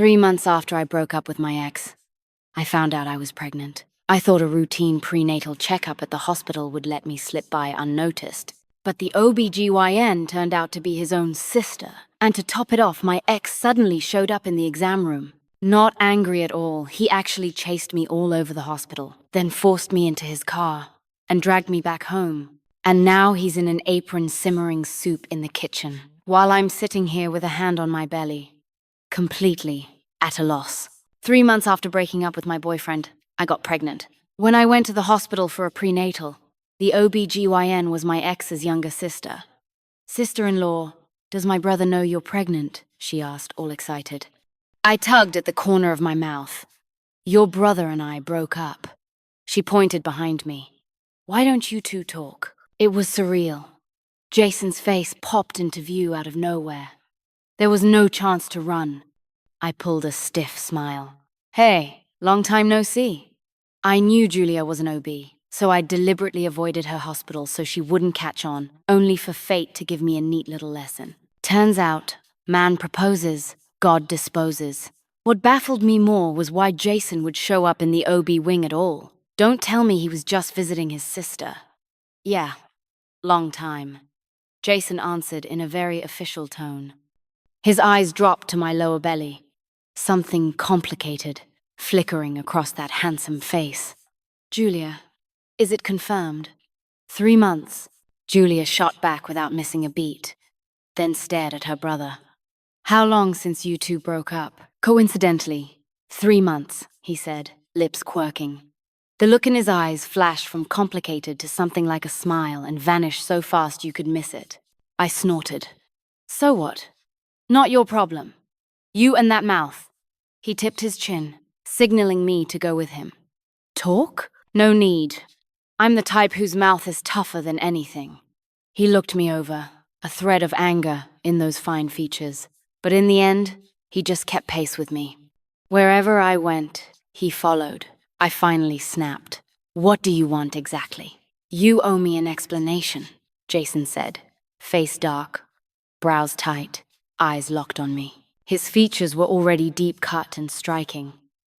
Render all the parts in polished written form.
3 months after I broke up with my ex, I found out I was pregnant. I thought a routine prenatal checkup at the hospital would let me slip by unnoticed. But the OBGYN turned out to be his own sister. And to top it off, my ex suddenly showed up in the exam room. Not angry at all, he actually chased me all over the hospital, then forced me into his car and dragged me back home. And now he's in an apron simmering soup in the kitchen, while I'm sitting here with a hand on my belly, completely at a loss. 3 months after breaking up with my boyfriend, I got pregnant. When I went to the hospital for a prenatal, the OBGYN was my ex's younger sister. "Sister-in-law, does my brother know you're pregnant?" she asked, all excited. I tugged at the corner of my mouth. "Your brother and I broke up." She pointed behind me. "Why don't you two talk?" It was surreal. Jason's face popped into view out of nowhere. There was no chance to run. I pulled a stiff smile. "Hey, long time no see." I knew Julia was an OB, so I deliberately avoided her hospital so she wouldn't catch on, only for fate to give me a neat little lesson. Turns out, man proposes, God disposes. What baffled me more was why Jason would show up in the OB wing at all. Don't tell me he was just visiting his sister. "Yeah, long time," Jason answered in a very official tone. His eyes dropped to my lower belly. Something complicated, flickering across that handsome face. "Julia, is it confirmed?" 3 months. Julia shot back without missing a beat, then stared at her brother. "How long since you two broke up?" "Coincidentally, 3 months," he said, lips quirking. The look in his eyes flashed from complicated to something like a smile and vanished so fast you could miss it. I snorted. "So what? Not your problem. You and that mouth." He tipped his chin, signaling me to go with him. "Talk? No need. I'm the type whose mouth is tougher than anything." He looked me over, a thread of anger in those fine features. But in the end, he just kept pace with me. Wherever I went, he followed. I finally snapped. "What do you want exactly?" "You owe me an explanation," Jason said, face dark, brows tight, eyes locked on me. His features were already deep cut and striking,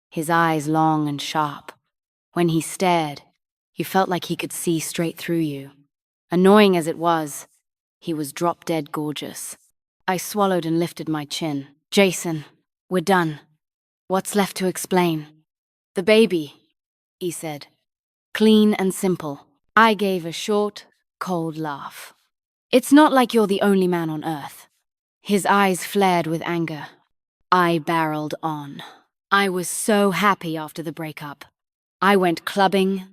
his eyes long and sharp. When he stared, you felt like he could see straight through you. Annoying as it was, he was drop-dead gorgeous. I swallowed and lifted my chin. "Jason, we're done. What's left to explain?" "The baby," he said. Clean and simple. I gave a short, cold laugh. "It's not like you're the only man on earth." His eyes flared with anger. I barreled on. I was so happy after the breakup. I went clubbing,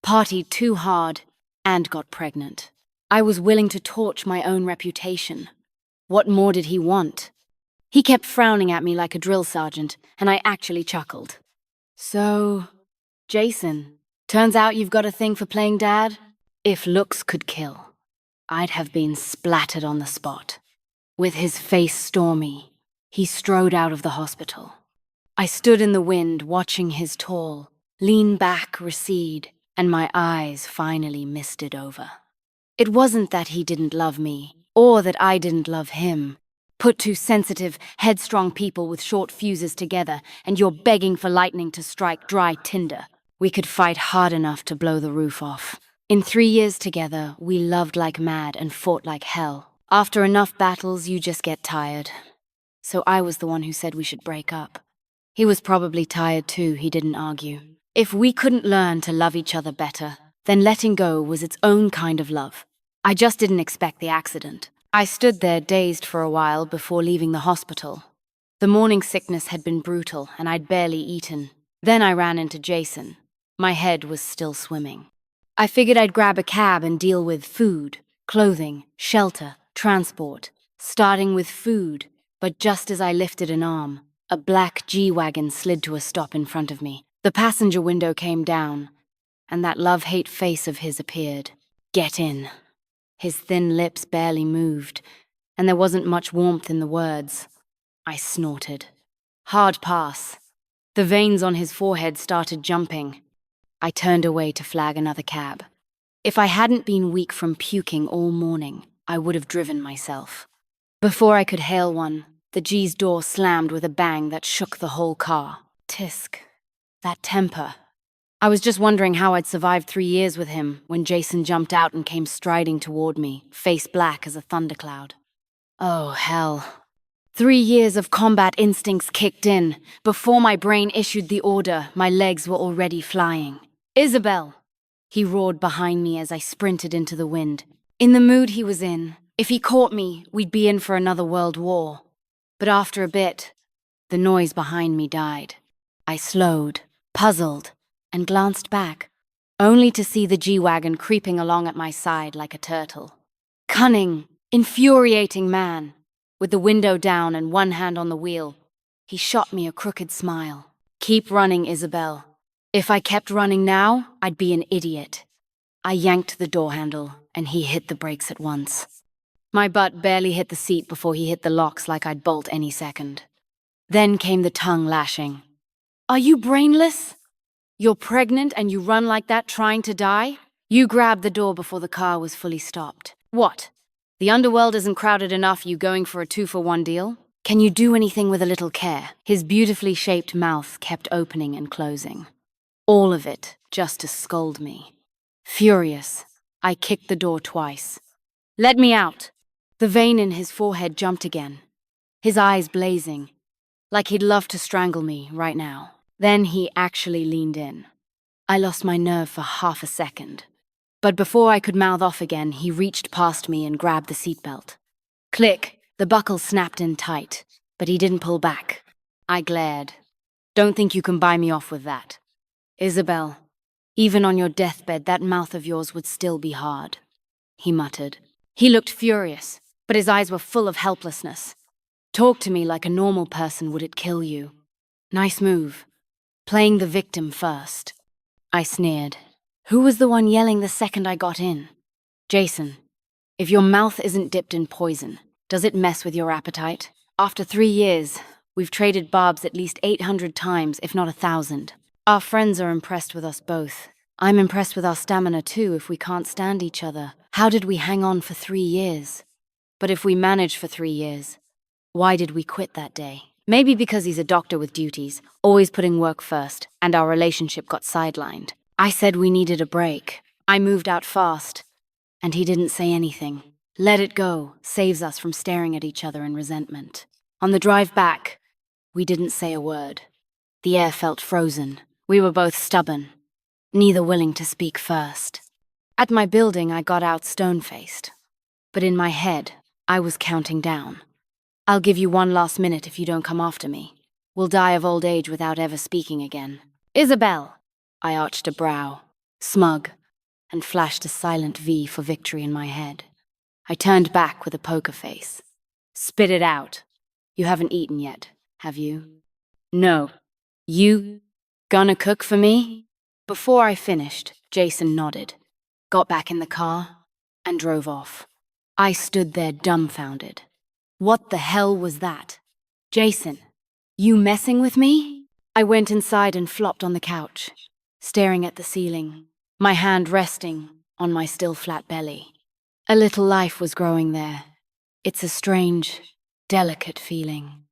partied too hard, and got pregnant. I was willing to torch my own reputation. What more did he want? He kept frowning at me like a drill sergeant, and I actually chuckled. "So, Jason, turns out you've got a thing for playing dad?" If looks could kill, I'd have been splattered on the spot. With his face stormy, he strode out of the hospital. I stood in the wind watching his tall, lean back recede, and my eyes finally misted over. It wasn't that he didn't love me, or that I didn't love him. Put two sensitive, headstrong people with short fuses together, and you're begging for lightning to strike dry tinder. We could fight hard enough to blow the roof off. In 3 years together, we loved like mad and fought like hell. After enough battles, you just get tired. So I was the one who said we should break up. He was probably tired too, he didn't argue. If we couldn't learn to love each other better, then letting go was its own kind of love. I just didn't expect the accident. I stood there dazed for a while before leaving the hospital. The morning sickness had been brutal, and I'd barely eaten. Then I ran into Jason. My head was still swimming. I figured I'd grab a cab and deal with food, clothing, shelter, transport, starting with food. But just as I lifted an arm, a black G-Wagon slid to a stop in front of me. The passenger window came down, and that love-hate face of his appeared. "Get in." His thin lips barely moved, and there wasn't much warmth in the words. I snorted. Hard pass. The veins on his forehead started jumping. I turned away to flag another cab. If I hadn't been weak from puking all morning, I would have driven myself. Before I could hail one, The G's door slammed with a bang that shook the whole car. Tisk. That temper. I was just wondering how I'd survived 3 years with him when Jason jumped out and came striding toward me, face black as a thundercloud. Oh, hell. 3 years of combat instincts kicked in. Before my brain issued the order, my legs were already flying. "Isabel!" he roared behind me as I sprinted into the wind. In the mood he was in, if he caught me, we'd be in for another world war. But after a bit, the noise behind me died. I slowed, puzzled, and glanced back, only to see the G-Wagon creeping along at my side like a turtle. Cunning, infuriating man. With the window down and one hand on the wheel, he shot me a crooked smile. "Keep running, Isabel. If I kept running now, I'd be an idiot." I yanked the door handle, and he hit the brakes at once. My butt barely hit the seat before he hit the locks like I'd bolt any second. Then came the tongue lashing. "Are you brainless? You're pregnant and you run like that trying to die? You grabbed the door before the car was fully stopped. What? The underworld isn't crowded enough, you going for a 2-for-1 deal? Can you do anything with a little care?" His beautifully shaped mouth kept opening and closing. All of it just to scold me. Furious, I kicked the door twice. "Let me out!" The vein in his forehead jumped again, his eyes blazing, like he'd love to strangle me right now. Then he actually leaned in. I lost my nerve for half a second. But before I could mouth off again, he reached past me and grabbed the seatbelt. Click! The buckle snapped in tight, but he didn't pull back. I glared. "Don't think you can buy me off with that. Isabel, even on your deathbed, that mouth of yours would still be hard," he muttered. He looked furious, but his eyes were full of helplessness. "Talk to me like a normal person, would it kill you?" Nice move. Playing the victim first. I sneered. Who was the one yelling the second I got in? "Jason, if your mouth isn't dipped in poison, does it mess with your appetite? After 3 years, we've traded barbs at least 800 times, if not 1,000. Our friends are impressed with us both. I'm impressed with our stamina too if we can't stand each other. How did we hang on for 3 years? But if we managed for 3 years, why did we quit that day? Maybe because he's a doctor with duties, always putting work first, and our relationship got sidelined. I said we needed a break. I moved out fast, and he didn't say anything. Let it go saves us from staring at each other in resentment. On the drive back, we didn't say a word. The air felt frozen. We were both stubborn, neither willing to speak first. At my building, I got out stone-faced. But in my head, I was counting down. "I'll give you one last minute if you don't come after me. We'll die of old age without ever speaking again." "Isabel!" I arched a brow, smug, and flashed a silent V for victory in my head. I turned back with a poker face. "Spit it out. You haven't eaten yet, have you?" "No. You gonna cook for me?" Before I finished, Jason nodded, got back in the car, and drove off. I stood there dumbfounded. What the hell was that? "Jason, you messing with me?" I went inside and flopped on the couch, staring at the ceiling, my hand resting on my still flat belly. A little life was growing there. It's a strange, delicate feeling.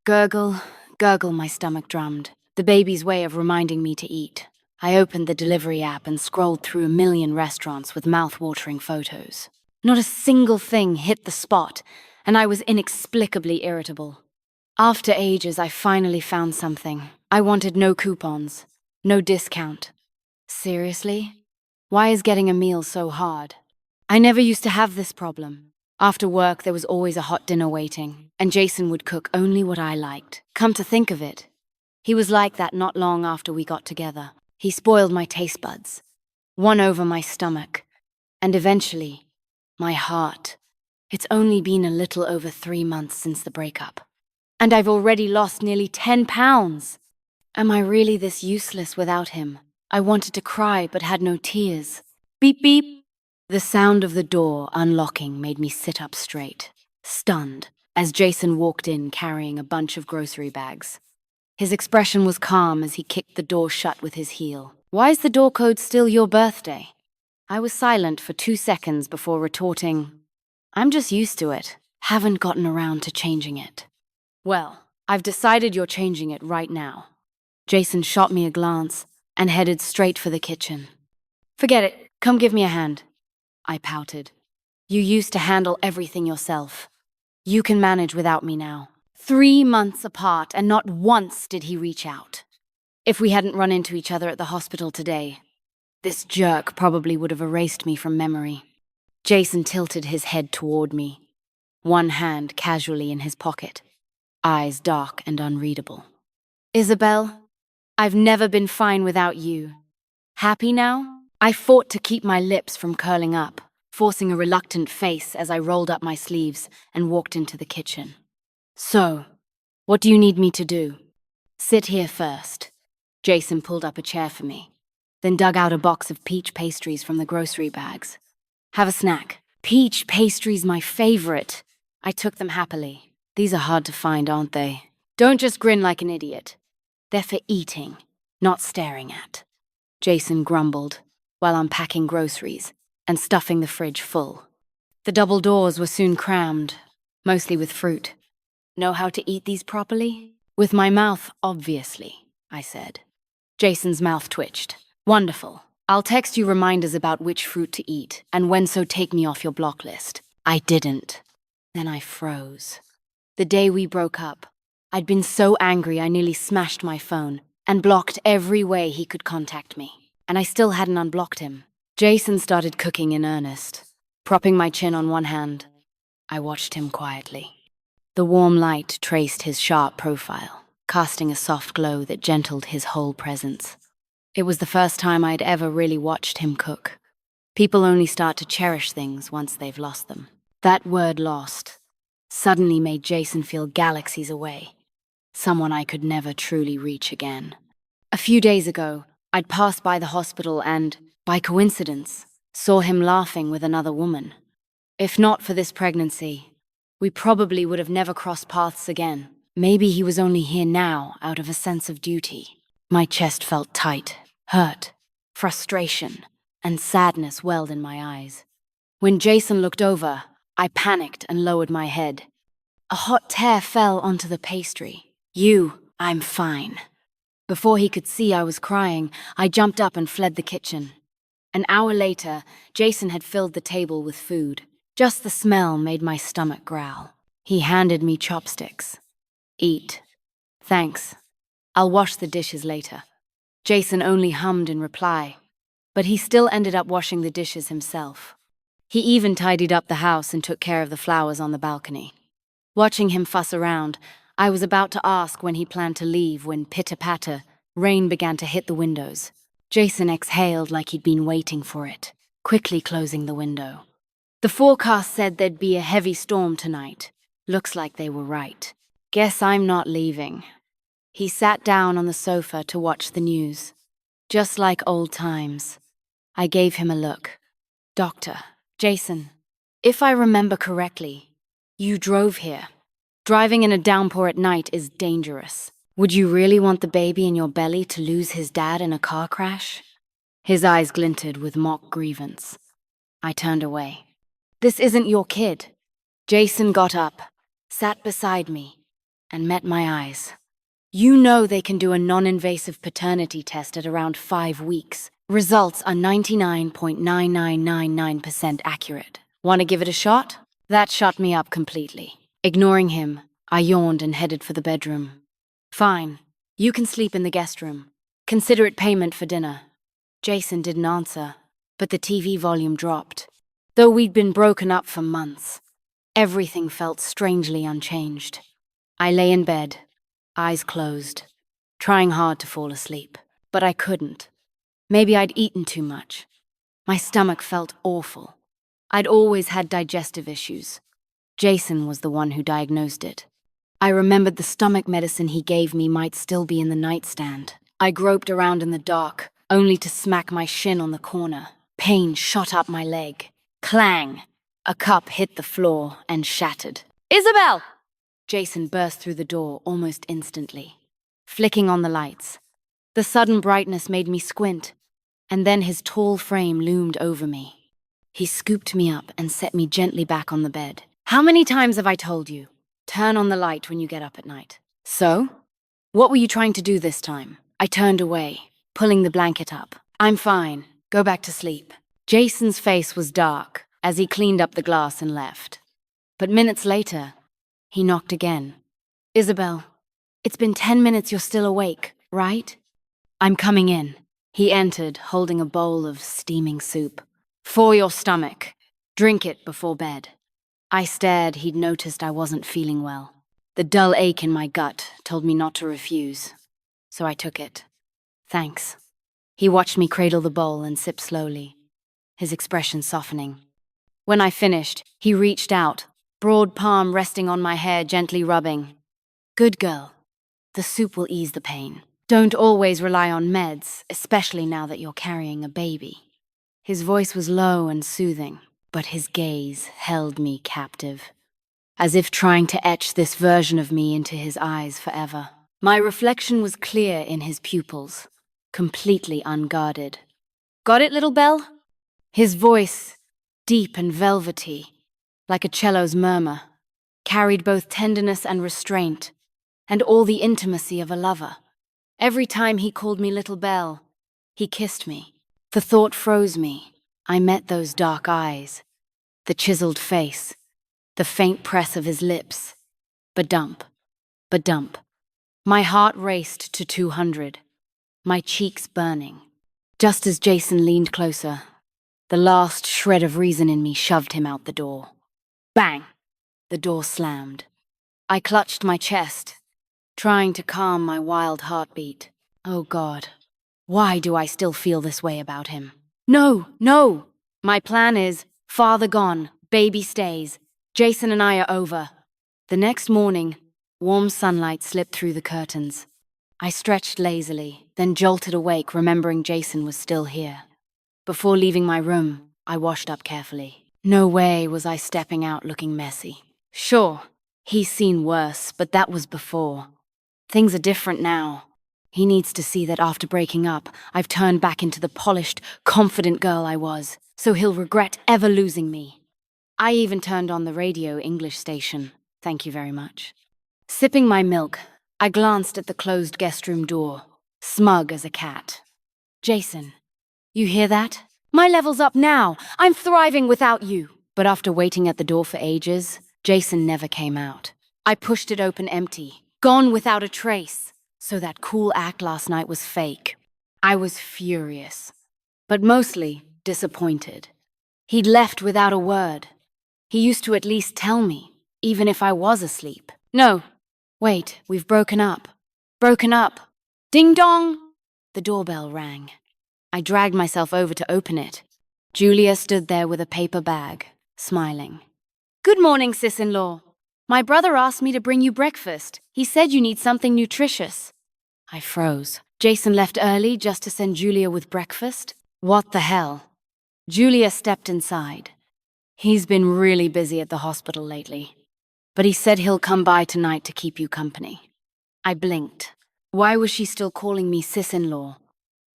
Gurgle, gurgle, my stomach drummed, the baby's way of reminding me to eat. I opened the delivery app and scrolled through a million restaurants with mouth-watering photos. Not a single thing hit the spot, and I was inexplicably irritable. After ages, I finally found something. I wanted no coupons, no discount. Seriously? Why is getting a meal so hard? I never used to have this problem. After work, there was always a hot dinner waiting, and Jason would cook only what I liked. Come to think of it, he was like that not long after we got together. He spoiled my taste buds, won over my stomach, and eventually, my heart. It's only been a little over 3 months since the breakup, and I've already lost nearly 10 pounds. Am I really this useless without him? I wanted to cry but had no tears. Beep beep. The sound of the door unlocking made me sit up straight, stunned, as Jason walked in carrying a bunch of grocery bags. His expression was calm as he kicked the door shut with his heel. "Why is the door code still your birthday?" I was silent for 2 seconds before retorting, "I'm just used to it. Haven't gotten around to changing it." Well, I've decided you're changing it right now. Jason shot me a glance and headed straight for the kitchen. Forget it. Come give me a hand. I pouted. You used to handle everything yourself. You can manage without me now. 3 months apart, and not once did he reach out. If we hadn't run into each other at the hospital today, this jerk probably would have erased me from memory. Jason tilted his head toward me, one hand casually in his pocket, eyes dark and unreadable. Isabel, I've never been fine without you. Happy now? I fought to keep my lips from curling up, forcing a reluctant face as I rolled up my sleeves and walked into the kitchen. So, what do you need me to do? Sit here first. Jason pulled up a chair for me, then dug out a box of peach pastries from the grocery bags. Have a snack. Peach pastries, my favorite. I took them happily. These are hard to find, aren't they? Don't just grin like an idiot. They're for eating, not staring at. Jason grumbled while unpacking groceries and stuffing the fridge full. The double doors were soon crammed, mostly with fruit. Know how to eat these properly? With my mouth, obviously, I said. Jason's mouth twitched. Wonderful. I'll text you reminders about which fruit to eat, and when so take me off your block list. I didn't. Then I froze. The day we broke up, I'd been so angry I nearly smashed my phone and blocked every way he could contact me. And I still hadn't unblocked him. Jason started cooking in earnest, propping my chin on one hand. I watched him quietly. The warm light traced his sharp profile, casting a soft glow that gentled his whole presence. It was the first time I'd ever really watched him cook. People only start to cherish things once they've lost them. That word lost suddenly made Jason feel galaxies away, someone I could never truly reach again. A few days ago, I'd passed by the hospital and, by coincidence, saw him laughing with another woman. If not for this pregnancy, we probably would have never crossed paths again. Maybe he was only here now out of a sense of duty. My chest felt tight, hurt, frustration, and sadness welled in my eyes. When Jason looked over, I panicked and lowered my head. A hot tear fell onto the pastry. I'm fine. Before he could see I was crying, I jumped up and fled the kitchen. An hour later, Jason had filled the table with food. Just the smell made my stomach growl. He handed me chopsticks. Eat. Thanks. I'll wash the dishes later. Jason only hummed in reply, but he still ended up washing the dishes himself. He even tidied up the house and took care of the flowers on the balcony. Watching him fuss around, I was about to ask when he planned to leave when pitter-patter, rain began to hit the windows. Jason exhaled like he'd been waiting for it, quickly closing the window. The forecast said there'd be a heavy storm tonight. Looks like they were right. Guess I'm not leaving. He sat down on the sofa to watch the news. Just like old times. I gave him a look. Doctor, Jason, if I remember correctly, you drove here. Driving in a downpour at night is dangerous. Would you really want the baby in your belly to lose his dad in a car crash? His eyes glinted with mock grievance. I turned away. This isn't your kid. Jason got up, sat beside me, and met my eyes. You know they can do a non-invasive paternity test at around 5 weeks. Results are 99.9999% accurate. Want to give it a shot? That shut me up completely. Ignoring him, I yawned and headed for the bedroom. Fine. You can sleep in the guest room. Consider it payment for dinner. Jason didn't answer, but the TV volume dropped. Though we'd been broken up for months, everything felt strangely unchanged. I lay in bed, eyes closed, trying hard to fall asleep, but I couldn't. Maybe I'd eaten too much. My stomach felt awful. I'd always had digestive issues. Jason was the one who diagnosed it. I remembered the stomach medicine he gave me might still be in the nightstand. I groped around in the dark, only to smack my shin on the corner. Pain shot up my leg. Clang! A cup hit the floor and shattered. Isabel! Jason burst through the door almost instantly, flicking on the lights. The sudden brightness made me squint, and then his tall frame loomed over me. He scooped me up and set me gently back on the bed. How many times have I told you? Turn on the light when you get up at night. So? What were you trying to do this time? I turned away, pulling the blanket up. I'm fine. Go back to sleep. Jason's face was dark as he cleaned up the glass and left. But minutes later, he knocked again. Isabel, it's been 10 minutes you're still awake, right? I'm coming in. He entered, holding a bowl of steaming soup. For your stomach. Drink it before bed. I stared. He'd noticed I wasn't feeling well. The dull ache in my gut told me not to refuse, so I took it. Thanks. He watched me cradle the bowl and sip slowly, his expression softening. When I finished, he reached out, broad palm resting on my hair, gently rubbing. Good girl. The soup will ease the pain. Don't always rely on meds, especially now that you're carrying a baby. His voice was low and soothing, but his gaze held me captive, as if trying to etch this version of me into his eyes forever. My reflection was clear in his pupils, completely unguarded. Got it, little Belle? His voice, deep and velvety, like a cello's murmur, carried both tenderness and restraint, and all the intimacy of a lover. Every time he called me Little Belle, he kissed me. The thought froze me. I met those dark eyes, the chiseled face, the faint press of his lips. Ba-dump, ba-dump. My heart raced to 200, my cheeks burning. Just as Jason leaned closer, the last shred of reason in me shoved him out the door. Bang! The door slammed. I clutched my chest, trying to calm my wild heartbeat. Oh God, why do I still feel this way about him? No, no! My plan is, father gone, baby stays. Jason and I are over. The next morning, warm sunlight slipped through the curtains. I stretched lazily, then jolted awake, remembering Jason was still here. Before leaving my room, I washed up carefully. No way was I stepping out looking messy. Sure, he's seen worse, but that was before. Things are different now. He needs to see that after breaking up, I've turned back into the polished, confident girl I was, so he'll regret ever losing me. I even turned on the radio English station. Thank you very much. Sipping my milk, I glanced at the closed guest room door, smug as a cat. Jason, you hear that? My level's up now. I'm thriving without you. But after waiting at the door for ages, Jason never came out. I pushed it open empty, gone without a trace. So that cool act last night was fake. I was furious, but mostly disappointed. He'd left without a word. He used to at least tell me, even if I was asleep. No, wait, we've broken up. Broken up. Ding dong! The doorbell rang. I dragged myself over to open it. Julia stood there with a paper bag, smiling. Good morning, sis-in-law. My brother asked me to bring you breakfast. He said you need something nutritious. I froze. Jason left early just to send Julia with breakfast? What the hell? Julia stepped inside. He's been really busy at the hospital lately, but he said he'll come by tonight to keep you company. I blinked. Why was she still calling me sis-in-law?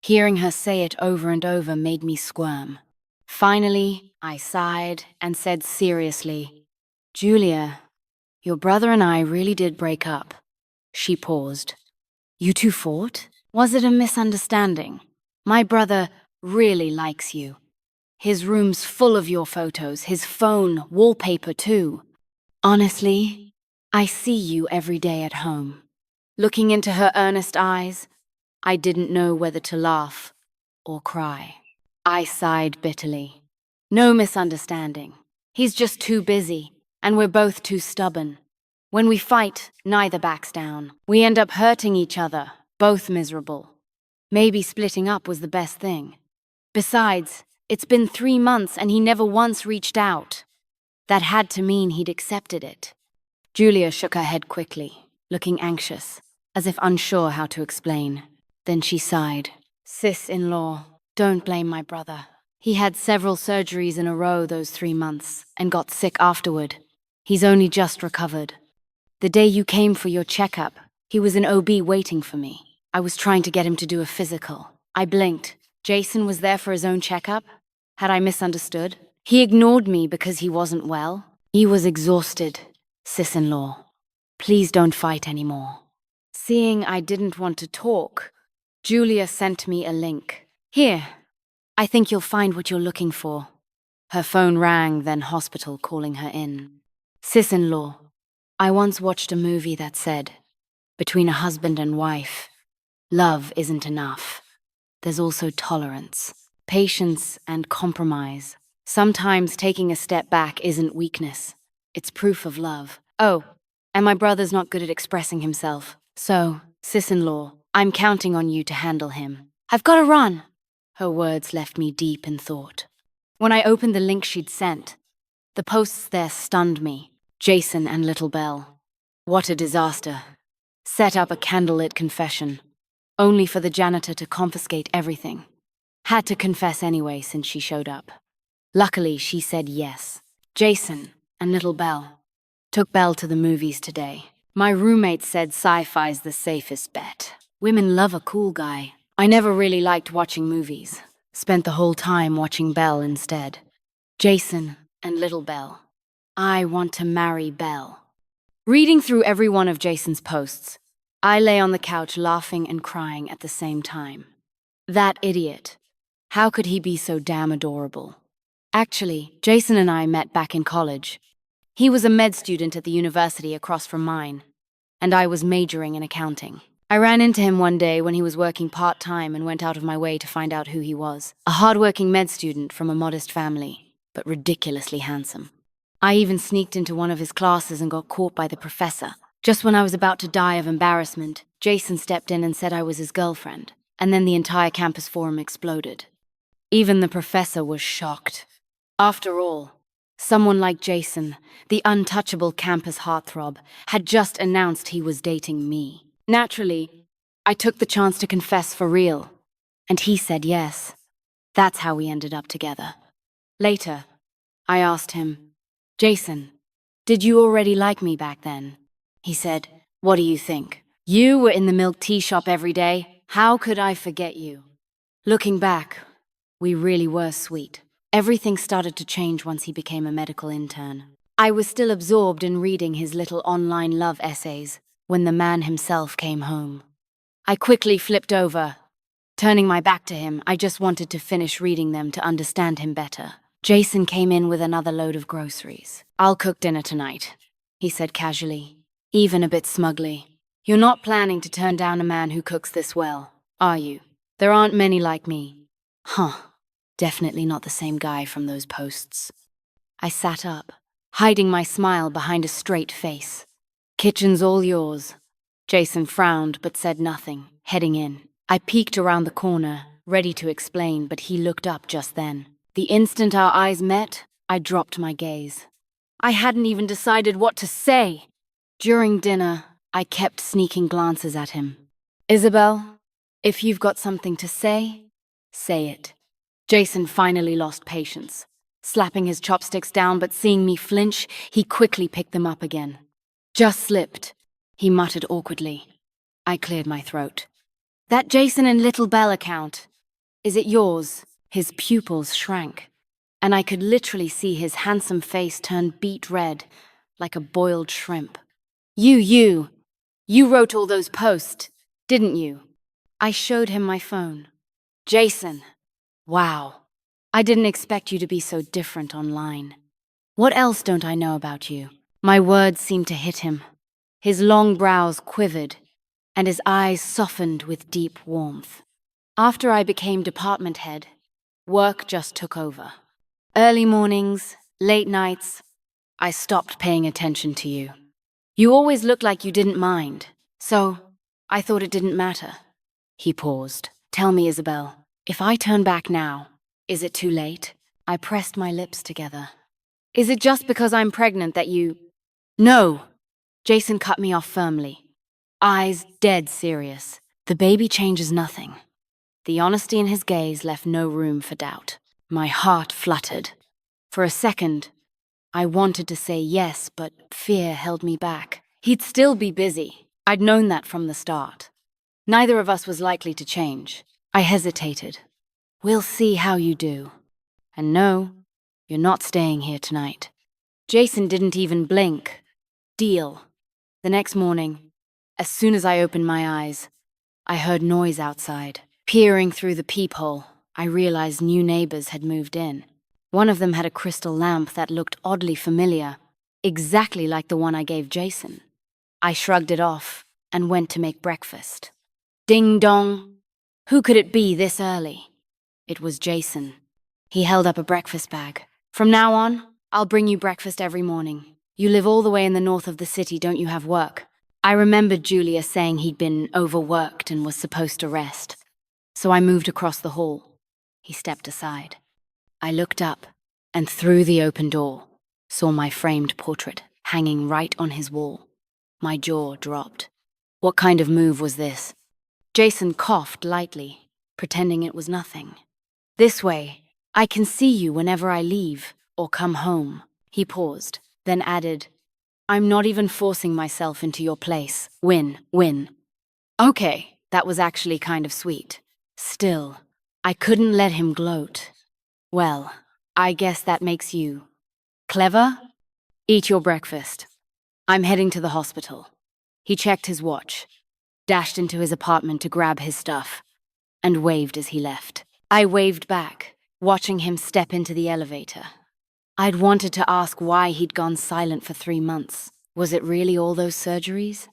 Hearing her say it over and over made me squirm. Finally, I sighed and said seriously, Julia, your brother and I really did break up. She paused. You two fought? Was it a misunderstanding? My brother really likes you. His room's full of your photos, his phone, wallpaper too. Honestly, I see you every day at home. Looking into her earnest eyes, I didn't know whether to laugh or cry. I sighed bitterly. No misunderstanding. He's just too busy, and we're both too stubborn. When we fight, neither backs down. We end up hurting each other, both miserable. Maybe splitting up was the best thing. Besides, it's been 3 months and he never once reached out. That had to mean he'd accepted it. Julia shook her head quickly, looking anxious, as if unsure how to explain. Then she sighed. Sis-in-law, don't blame my brother. He had several surgeries in a row those 3 months and got sick afterward. He's only just recovered. The day you came for your checkup, he was in OB waiting for me. I was trying to get him to do a physical. I blinked. Jason was there for his own checkup? Had I misunderstood? He ignored me because he wasn't well. He was exhausted, sis-in-law. Please don't fight anymore. Seeing I didn't want to talk, Julia sent me a link. Here, I think you'll find what you're looking for. Her phone rang, then hospital calling her in. Sis-in-law, I once watched a movie that said, between a husband and wife, love isn't enough. There's also tolerance, patience, and compromise. Sometimes taking a step back isn't weakness. It's proof of love. Oh, and my brother's not good at expressing himself. So, sis-in-law, I'm counting on you to handle him. I've got to run. Her words left me deep in thought. When I opened the link she'd sent, the posts there stunned me. Jason and Little Belle. What a disaster. Set up a candlelit confession, only for the janitor to confiscate everything. Had to confess anyway since she showed up. Luckily, she said yes. Jason and Little Belle took Belle to the movies today. My roommate said sci-fi's the safest bet. Women love a cool guy. I never really liked watching movies. Spent the whole time watching Belle instead. Jason and Little Belle. I want to marry Belle. Reading through every one of Jason's posts, I lay on the couch laughing and crying at the same time. That idiot. How could he be so damn adorable? Actually, Jason and I met back in college. He was a med student at the university across from mine, and I was majoring in accounting. I ran into him one day when he was working part-time and went out of my way to find out who he was. A hard-working med student from a modest family, but ridiculously handsome. I even sneaked into one of his classes and got caught by the professor. Just when I was about to die of embarrassment, Jason stepped in and said I was his girlfriend, and then the entire campus forum exploded. Even the professor was shocked. After all, someone like Jason, the untouchable campus heartthrob, had just announced he was dating me. Naturally, I took the chance to confess for real, and he said yes. That's how we ended up together. Later, I asked him, Jason, did you already like me back then? He said, what do you think? You were in the milk tea shop every day. How could I forget you? Looking back, we really were sweet. Everything started to change once he became a medical intern. I was still absorbed in reading his little online love essays when the man himself came home. I quickly flipped over. Turning my back to him, I just wanted to finish reading them to understand him better. Jason came in with another load of groceries. I'll cook dinner tonight, he said casually, even a bit smugly. You're not planning to turn down a man who cooks this well, are you? There aren't many like me. Huh, definitely not the same guy from those posts. I sat up, hiding my smile behind a straight face. Kitchen's all yours. Jason frowned but said nothing, heading in. I peeked around the corner, ready to explain, but he looked up just then. The instant our eyes met, I dropped my gaze. I hadn't even decided what to say. During dinner, I kept sneaking glances at him. Isabel, if you've got something to say it. Jason finally lost patience. Slapping his chopsticks down but seeing me flinch, he quickly picked them up again. Just slipped, he muttered awkwardly. I cleared my throat. That Jason and Little Belle account, is it yours? His pupils shrank, and I could literally see his handsome face turn beet red, like a boiled shrimp. You wrote all those posts, didn't you? I showed him my phone. Jason, wow. I didn't expect you to be so different online. What else don't I know about you? My words seemed to hit him. His long brows quivered, and his eyes softened with deep warmth. After I became department head, work just took over. Early mornings, late nights, I stopped paying attention to you. You always looked like you didn't mind, so I thought it didn't matter. He paused. Tell me, Isabel, if I turn back now, is it too late? I pressed my lips together. Is it just because I'm pregnant that you... No! Jason cut me off firmly. Eyes dead serious. The baby changes nothing. The honesty in his gaze left no room for doubt. My heart fluttered. For a second, I wanted to say yes, but fear held me back. He'd still be busy. I'd known that from the start. Neither of us was likely to change. I hesitated. We'll see how you do. And no, you're not staying here tonight. Jason didn't even blink. Deal. The next morning, as soon as I opened my eyes, I heard noise outside. Peering through the peephole, I realized new neighbors had moved in. One of them had a crystal lamp that looked oddly familiar, exactly like the one I gave Jason. I shrugged it off and went to make breakfast. Ding dong! Who could it be this early? It was Jason. He held up a breakfast bag. From now on, I'll bring you breakfast every morning. You live all the way in the north of the city, don't you have work? I remembered Julia saying he'd been overworked and was supposed to rest. So I moved across the hall. He stepped aside. I looked up, and through the open door, saw my framed portrait hanging right on his wall. My jaw dropped. What kind of move was this? Jason coughed lightly, pretending it was nothing. This way, I can see you whenever I leave or come home. He paused, then added, I'm not even forcing myself into your place. Win. Okay, that was actually kind of sweet. Still, I couldn't let him gloat. Well, I guess that makes you clever? Eat your breakfast. I'm heading to the hospital. He checked his watch, dashed into his apartment to grab his stuff, and waved as he left. I waved back, watching him step into the elevator. I'd wanted to ask why he'd gone silent for 3 months. Was it really all those surgeries?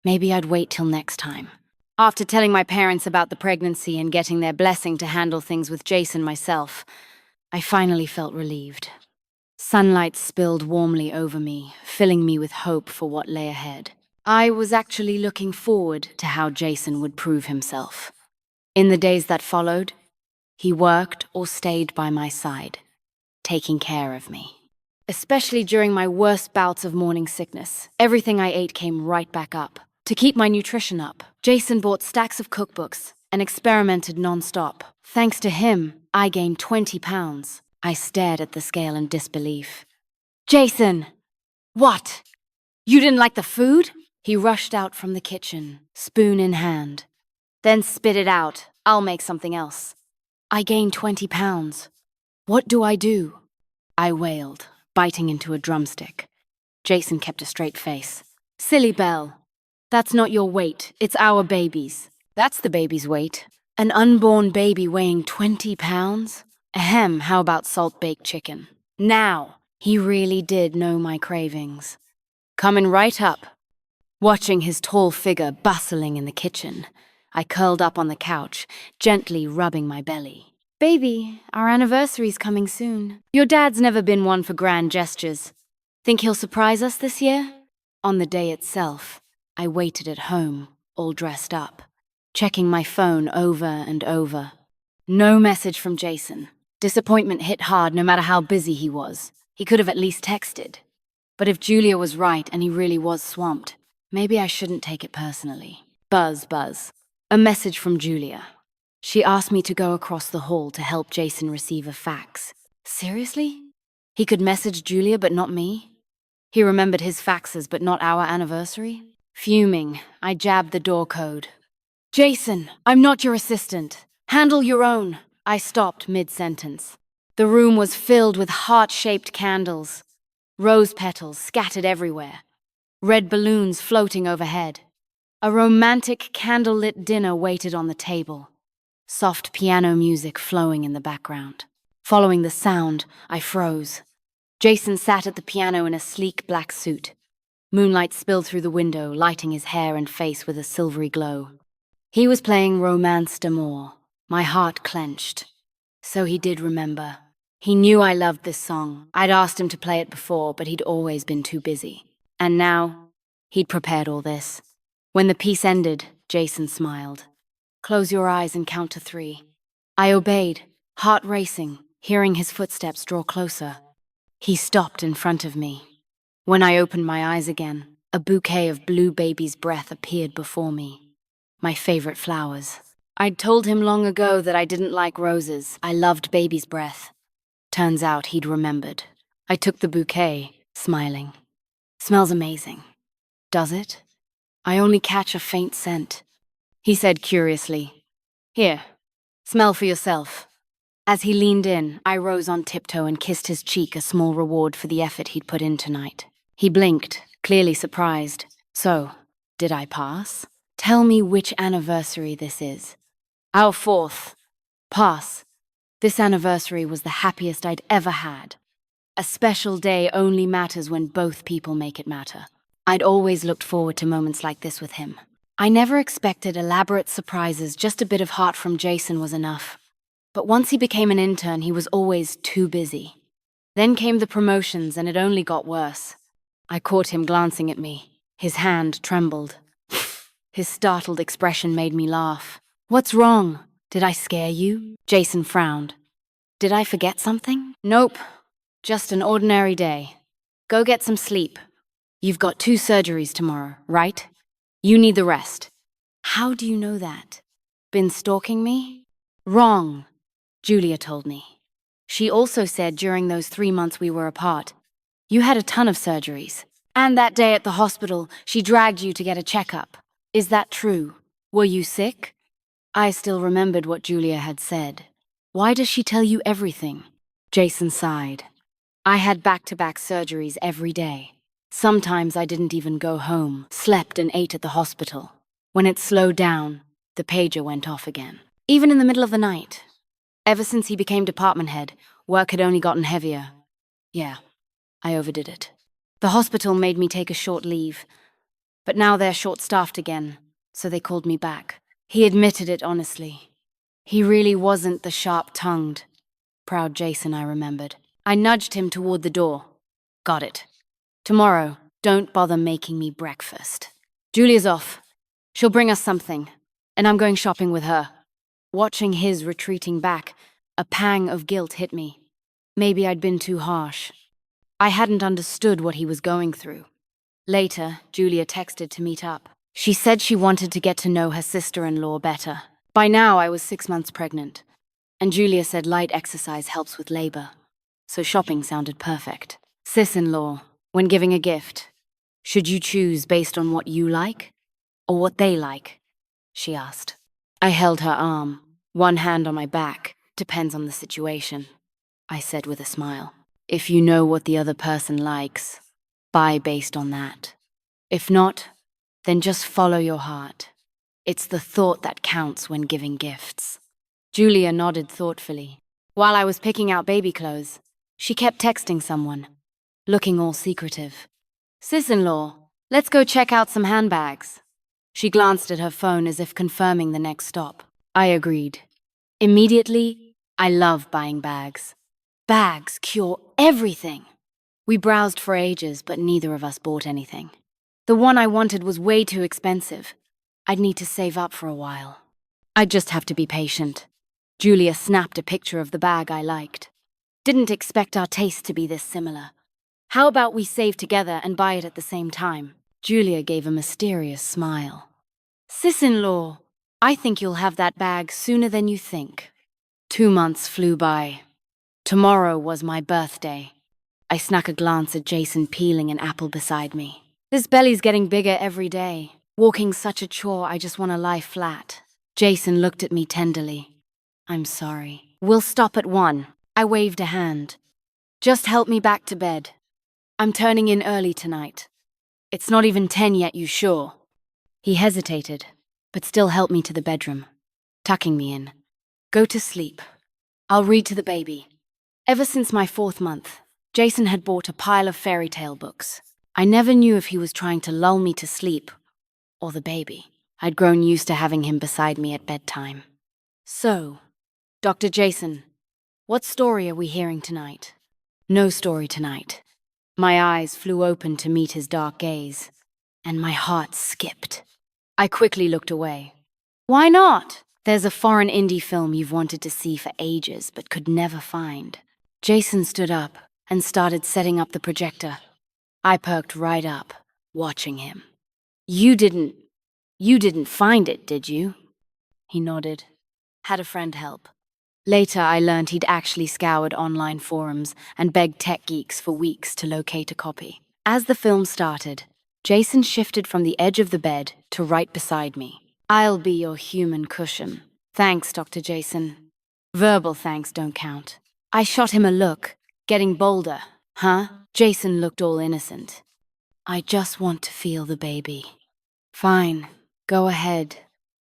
Maybe I'd wait till next time. After telling my parents about the pregnancy and getting their blessing to handle things with Jason myself, I finally felt relieved. Sunlight spilled warmly over me, filling me with hope for what lay ahead. I was actually looking forward to how Jason would prove himself. In the days that followed, he worked or stayed by my side, taking care of me. Especially during my worst bouts of morning sickness, everything I ate came right back up. To keep my nutrition up, Jason bought stacks of cookbooks and experimented non-stop. Thanks to him, I gained 20 pounds. I stared at the scale in disbelief. Jason! What? You didn't like the food? He rushed out from the kitchen, spoon in hand. Then spit it out. I'll make something else. I gained 20 pounds. What do? I wailed, biting into a drumstick. Jason kept a straight face. Silly Belle. That's not your weight. It's our baby's. That's the baby's weight. An unborn baby weighing 20 pounds? Ahem, how about salt-baked chicken? Now, he really did know my cravings. Coming right up. Watching his tall figure bustling in the kitchen, I curled up on the couch, gently rubbing my belly. Baby, our anniversary's coming soon. Your dad's never been one for grand gestures. Think he'll surprise us this year? On the day itself, I waited at home, all dressed up, checking my phone over and over. No message from Jason. Disappointment hit hard no matter how busy he was. He could have at least texted. But if Julia was right and he really was swamped, maybe I shouldn't take it personally. Buzz. A message from Julia. She asked me to go across the hall to help Jason receive a fax. Seriously? He could message Julia but not me? He remembered his faxes but not our anniversary? Fuming, I jabbed the door code. Jason, I'm not your assistant. Handle your own. I stopped mid-sentence. The room was filled with heart-shaped candles. Rose petals scattered everywhere. Red balloons floating overhead. A romantic candlelit dinner waited on the table. Soft piano music flowing in the background. Following the sound, I froze. Jason sat at the piano in a sleek black suit. Moonlight spilled through the window, lighting his hair and face with a silvery glow. He was playing Romance d'Amour. My heart clenched. So he did remember. He knew I loved this song. I'd asked him to play it before, but he'd always been too busy. And now, he'd prepared all this. When the piece ended, Jason smiled. Close your eyes and count to 3. I obeyed, heart racing, hearing his footsteps draw closer. He stopped in front of me. When I opened my eyes again, a bouquet of blue baby's breath appeared before me. My favorite flowers. I'd told him long ago that I didn't like roses. I loved baby's breath. Turns out he'd remembered. I took the bouquet, smiling. Smells amazing. Does it? I only catch a faint scent. He said curiously, Here, smell for yourself. As he leaned in, I rose on tiptoe and kissed his cheek, a small reward for the effort he'd put in tonight. He blinked, clearly surprised, So, did I pass? Tell me which anniversary this is. Our fourth. Pass. This anniversary was the happiest I'd ever had. A special day only matters when both people make it matter. I'd always looked forward to moments like this with him. I never expected elaborate surprises, just a bit of heart from Jason was enough. But once he became an intern, he was always too busy. Then came the promotions, and it only got worse. I caught him glancing at me. His hand trembled. His startled expression made me laugh. "What's wrong? Did I scare you?" Jason frowned. "Did I forget something?" "Nope. Just an ordinary day. Go get some sleep. You've got 2 surgeries tomorrow, right? You need the rest." "How do you know that? Been stalking me?" "Wrong," Julia told me. "She also said during those 3 months we were apart, you had a ton of surgeries. And that day at the hospital, she dragged you to get a checkup. Is that true? Were you sick?" I still remembered what Julia had said. "Why does she tell you everything?" Jason sighed. "I had back-to-back surgeries every day. Sometimes I didn't even go home, slept and ate at the hospital. When it slowed down, the pager went off again. Even in the middle of the night. Ever since he became department head, work had only gotten heavier. Yeah, I overdid it. The hospital made me take a short leave, but now they're short-staffed again, so they called me back." He admitted it honestly. He really wasn't the sharp-tongued, proud Jason I remembered. I nudged him toward the door. "Got it. Tomorrow, don't bother making me breakfast. Julia's off. She'll bring us something, and I'm going shopping with her." Watching his retreating back, a pang of guilt hit me. Maybe I'd been too harsh. I hadn't understood what he was going through. Later, Julia texted to meet up. She said she wanted to get to know her sister-in-law better. By now, I was 6 months pregnant, and Julia said light exercise helps with labor, so shopping sounded perfect. "Sis-in-law, when giving a gift, should you choose based on what you like, or what they like?" she asked. I held her arm, one hand on my back. "Depends on the situation," I said with a smile. "If you know what the other person likes, buy based on that. If not, then just follow your heart. It's the thought that counts when giving gifts." Julia nodded thoughtfully. While I was picking out baby clothes, she kept texting someone, looking all secretive. "Sis-in-law, let's go check out some handbags." She glanced at her phone as if confirming the next stop. I agreed. Immediately, I love buying bags. Bags cure everything. We browsed for ages, but neither of us bought anything. The one I wanted was way too expensive. I'd need to save up for a while. I'd just have to be patient. Julia snapped a picture of the bag I liked. "Didn't expect our tastes to be this similar. How about we save together and buy it at the same time?" Julia gave a mysterious smile. "Sis-in-law, I think you'll have that bag sooner than you think." 2 months flew by. Tomorrow was my birthday. I snuck a glance at Jason peeling an apple beside me. His belly's getting bigger every day. Walking's such a chore, I just want to lie flat. Jason looked at me tenderly. "I'm sorry. We'll stop at 1. I waved a hand. "Just help me back to bed. I'm turning in early tonight." "It's not even 10 yet, you sure?" He hesitated, but still helped me to the bedroom, tucking me in. "Go to sleep. I'll read to the baby." Ever since my 4th month, Jason had bought a pile of fairy tale books. I never knew if he was trying to lull me to sleep or the baby. I'd grown used to having him beside me at bedtime. "So, Dr. Jason, what story are we hearing tonight?" "No story tonight." My eyes flew open to meet his dark gaze, and my heart skipped. I quickly looked away. "Why not?" "There's a foreign indie film you've wanted to see for ages but could never find." Jason stood up and started setting up the projector. I perked right up, watching him. You didn't find it, did you?" He nodded. "Had a friend help." Later, I learned he'd actually scoured online forums and begged tech geeks for weeks to locate a copy. As the film started, Jason shifted from the edge of the bed to right beside me. "I'll be your human cushion." "Thanks, Dr. Jason." Verbal thanks don't count. I shot him a look, getting bolder. "Huh?" Jason looked all innocent. I just want to feel the baby. Fine, go ahead.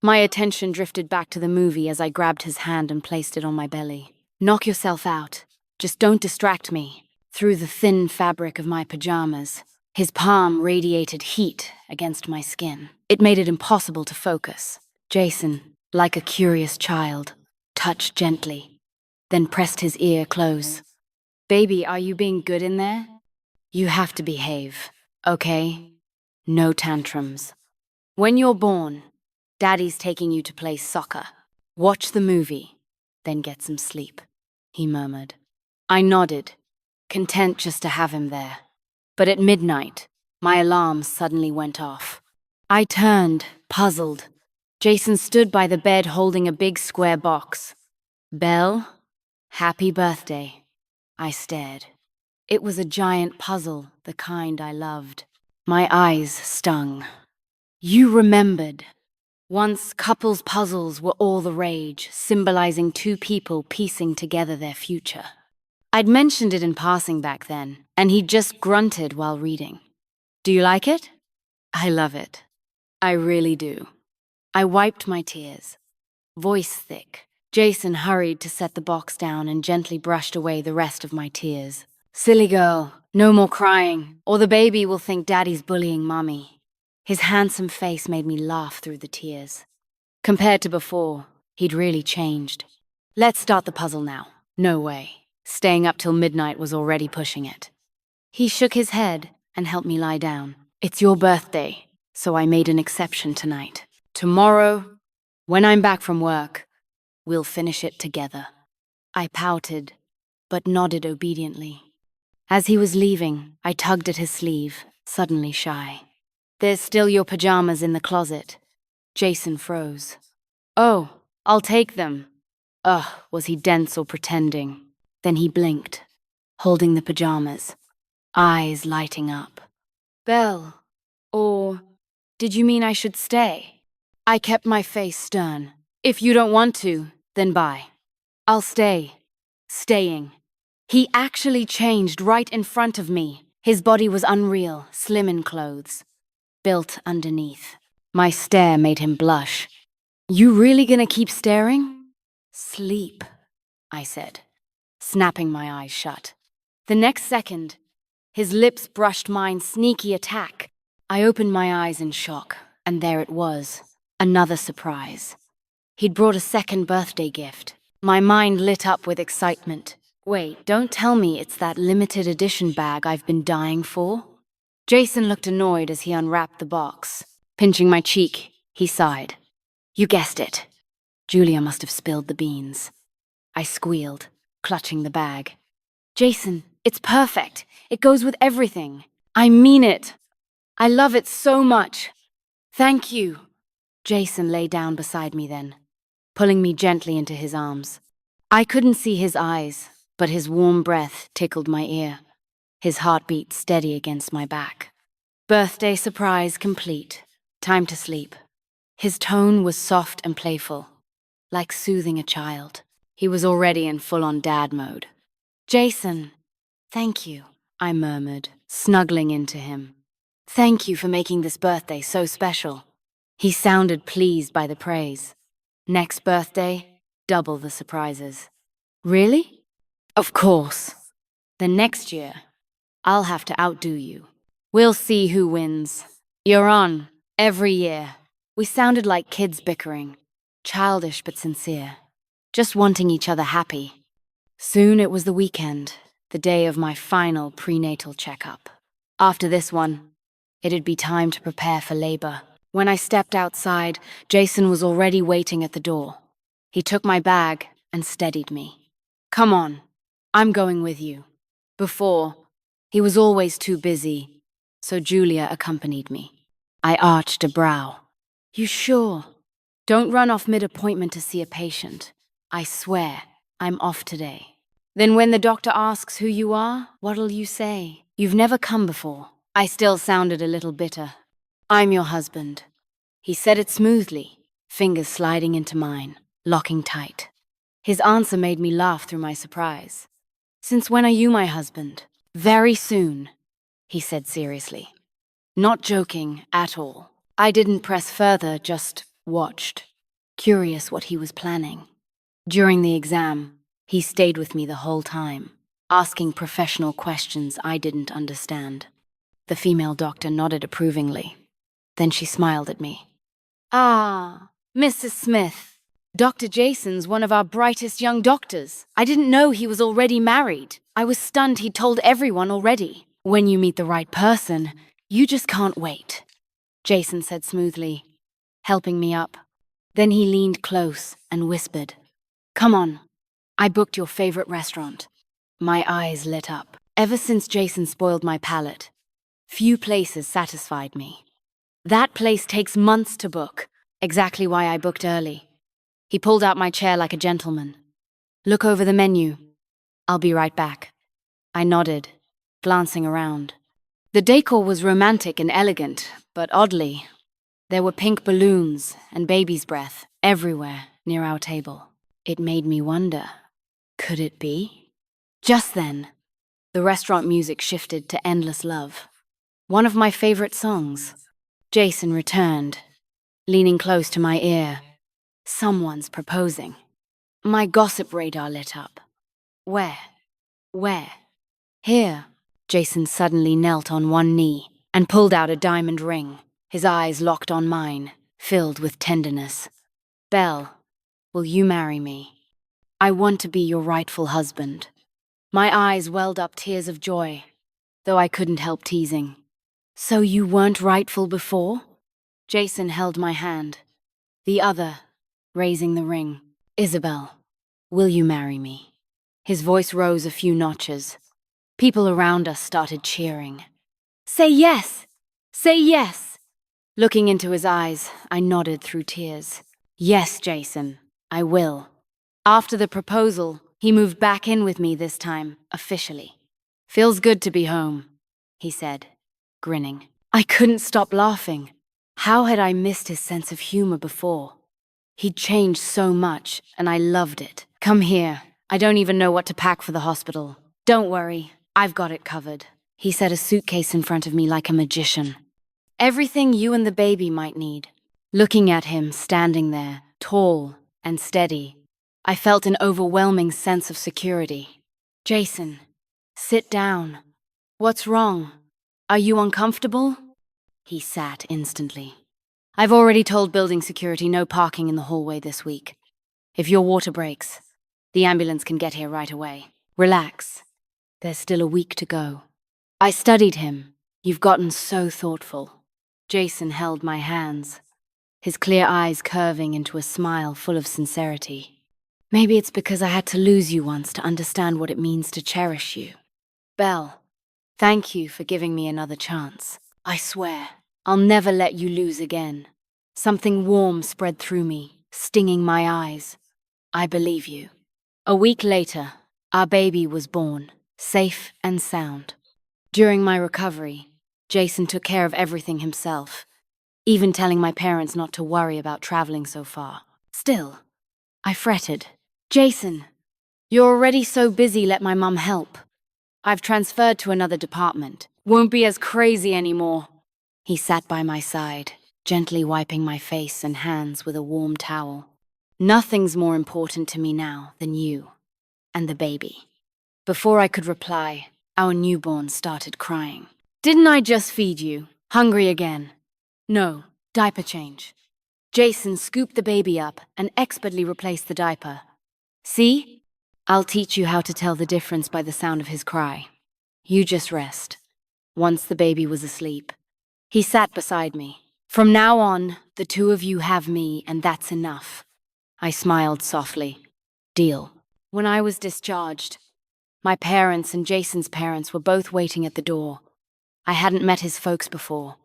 My attention drifted back to the movie as I grabbed his hand and placed it on my belly. Knock yourself out. Just don't distract me. Through the thin fabric of my pajamas, his palm radiated heat against my skin. It made it impossible to focus. Jason, like a curious child, touched gently, then pressed his ear close. Baby, are you being good in there? You have to behave, okay? No tantrums. When you're born, Daddy's taking you to play soccer. Watch the movie, then get some sleep, he murmured. I nodded, content just to have him there. But at midnight, my alarm suddenly went off. I turned, puzzled. Jason stood by the bed holding a big square box. Belle, happy birthday. I stared. It was a giant puzzle, the kind I loved. My eyes stung. You remembered. Once couples' puzzles were all the rage, symbolizing two people piecing together their future. I'd mentioned it in passing back then, and he'd just grunted while reading. Do you like it? I love it. I really do. I wiped my tears. Voice thick, Jason hurried to set the box down and gently brushed away the rest of my tears. Silly girl, no more crying, or the baby will think Daddy's bullying Mommy. His handsome face made me laugh through the tears. Compared to before, he'd really changed. Let's start the puzzle now. No way. Staying up till midnight was already pushing it. He shook his head and helped me lie down. It's your birthday, so I made an exception tonight. Tomorrow, when I'm back from work, we'll finish it together. I pouted, but nodded obediently. As he was leaving, I tugged at his sleeve, suddenly shy. There's still your pajamas in the closet. Jason froze. Oh, I'll take them. Ugh, was he dense or pretending? Then he blinked, holding the pajamas, eyes lighting up. Belle, or did you mean I should stay? I kept my face stern. If you don't want to, then bye. I'll stay. Staying. He actually changed right in front of me. His body was unreal, slim in clothes, built underneath. My stare made him blush. You really gonna keep staring? Sleep, I said, snapping my eyes shut. The next second, his lips brushed mine, sneaky attack. I opened my eyes in shock, and there it was, another surprise. He'd brought a second birthday gift. My mind lit up with excitement. Wait, don't tell me it's that limited edition bag I've been dying for? Jason looked annoyed as he unwrapped the box. Pinching my cheek, he sighed. You guessed it. Julia must have spilled the beans. I squealed, clutching the bag. Jason, it's perfect. It goes with everything. I mean it. I love it so much. Thank you. Jason lay down beside me then, pulling me gently into his arms. I couldn't see his eyes, but his warm breath tickled my ear, his heartbeat steady against my back. Birthday surprise complete. Time to sleep. His tone was soft and playful, like soothing a child. He was already in full-on dad mode. Jason, thank you, I murmured, snuggling into him. Thank you for making this birthday so special. He sounded pleased by the praise. Next birthday, double the surprises. Really? Of course. Then next year, I'll have to outdo you. We'll see who wins. You're on, every year. We sounded like kids bickering, childish but sincere, just wanting each other happy. Soon it was the weekend, the day of my final prenatal checkup. After this one, it'd be time to prepare for labor. When I stepped outside, Jason was already waiting at the door. He took my bag and steadied me. Come on, I'm going with you. Before, he was always too busy, so Julia accompanied me. I arched a brow. You sure? Don't run off mid-appointment to see a patient. I swear, I'm off today. Then when the doctor asks who you are, what'll you say? You've never come before. I still sounded a little bitter. I'm your husband. He said it smoothly, fingers sliding into mine, locking tight. His answer made me laugh through my surprise. Since when are you my husband? Very soon, he said seriously. Not joking at all. I didn't press further, just watched, curious what he was planning. During the exam, he stayed with me the whole time, asking professional questions I didn't understand. The female doctor nodded approvingly. Then she smiled at me. "Ah, Mrs. Smith. Dr. Jason's one of our brightest young doctors. I didn't know he was already married. I was stunned he'd told everyone already. When you meet the right person, you just can't wait," Jason said smoothly, helping me up. Then he leaned close and whispered, "Come on, I booked your favorite restaurant." My eyes lit up. Ever since Jason spoiled my palate, few places satisfied me. "That place takes months to book," exactly why I booked early. He pulled out my chair like a gentleman. "Look over the menu. I'll be right back." I nodded, glancing around. The decor was romantic and elegant, but oddly, there were pink balloons and baby's breath everywhere near our table. It made me wonder, could it be? Just then, the restaurant music shifted to Endless Love, one of my favorite songs. Jason returned, leaning close to my ear. Someone's proposing. My gossip radar lit up. Where? Where? Here. Jason suddenly knelt on one knee and pulled out a diamond ring, his eyes locked on mine, filled with tenderness. "Belle, will you marry me? I want to be your rightful husband." My eyes welled up tears of joy, though I couldn't help teasing. "So you weren't rightful before?" Jason held my hand, the other raising the ring. "Isabel, will you marry me?" His voice rose a few notches. People around us started cheering. "Say yes! Say yes!" Looking into his eyes, I nodded through tears. "Yes, Jason, I will." After the proposal, he moved back in with me this time, officially. "Feels good to be home," he said, grinning. I couldn't stop laughing. How had I missed his sense of humor before? He'd changed so much, and I loved it. "Come here. I don't even know what to pack for the hospital." "Don't worry, I've got it covered." He set a suitcase in front of me like a magician. "Everything you and the baby might need." Looking at him standing there, tall and steady, I felt an overwhelming sense of security. "Jason, sit down. What's wrong? Are you uncomfortable?" He sat instantly. "I've already told building security no parking in the hallway this week. If your water breaks, the ambulance can get here right away. Relax. There's still a week to go." I studied him. "You've gotten so thoughtful." Jason held my hands, his clear eyes curving into a smile full of sincerity. "Maybe it's because I had to lose you once to understand what it means to cherish you. Belle, thank you for giving me another chance. I swear, I'll never let you lose again." Something warm spread through me, stinging my eyes. "I believe you." A week later, our baby was born, safe and sound. During my recovery, Jason took care of everything himself, even telling my parents not to worry about traveling so far. Still, I fretted. "Jason, you're already so busy, let my mum help. I've transferred to another department. Won't be as crazy anymore." He sat by my side, gently wiping my face and hands with a warm towel. "Nothing's more important to me now than you and the baby." Before I could reply, our newborn started crying. "Didn't I just feed you? Hungry again?" "No, diaper change." Jason scooped the baby up and expertly replaced the diaper. "See? I'll teach you how to tell the difference by the sound of his cry. You just rest." Once the baby was asleep, he sat beside me. "From now on, the two of you have me, and that's enough." I smiled softly. "Deal." When I was discharged, my parents and Jason's parents were both waiting at the door. I hadn't met his folks before.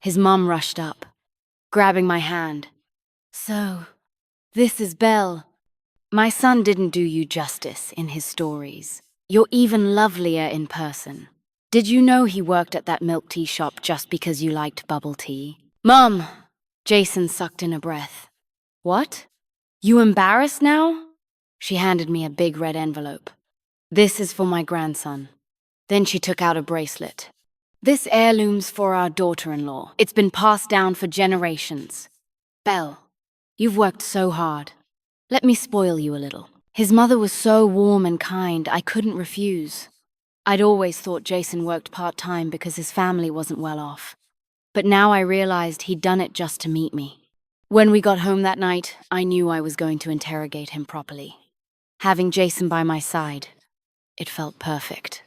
His mum rushed up, grabbing my hand. "So, this is Belle. My son didn't do you justice in his stories. You're even lovelier in person. Did you know he worked at that milk tea shop just because you liked bubble tea?" "Mum!" Jason sucked in a breath. "What? You embarrassed now?" She handed me a big red envelope. "This is for my grandson." Then she took out a bracelet. This heirloom's for our daughter-in-law. It's been passed down for generations. Belle, you've worked so hard. Let me spoil you a little. His mother was so warm and kind, I couldn't refuse. I'd always thought Jason worked part-time because his family wasn't well off. But now I realized he'd done it just to meet me. When we got home that night, I knew I was going to interrogate him properly. Having Jason by my side, it felt perfect.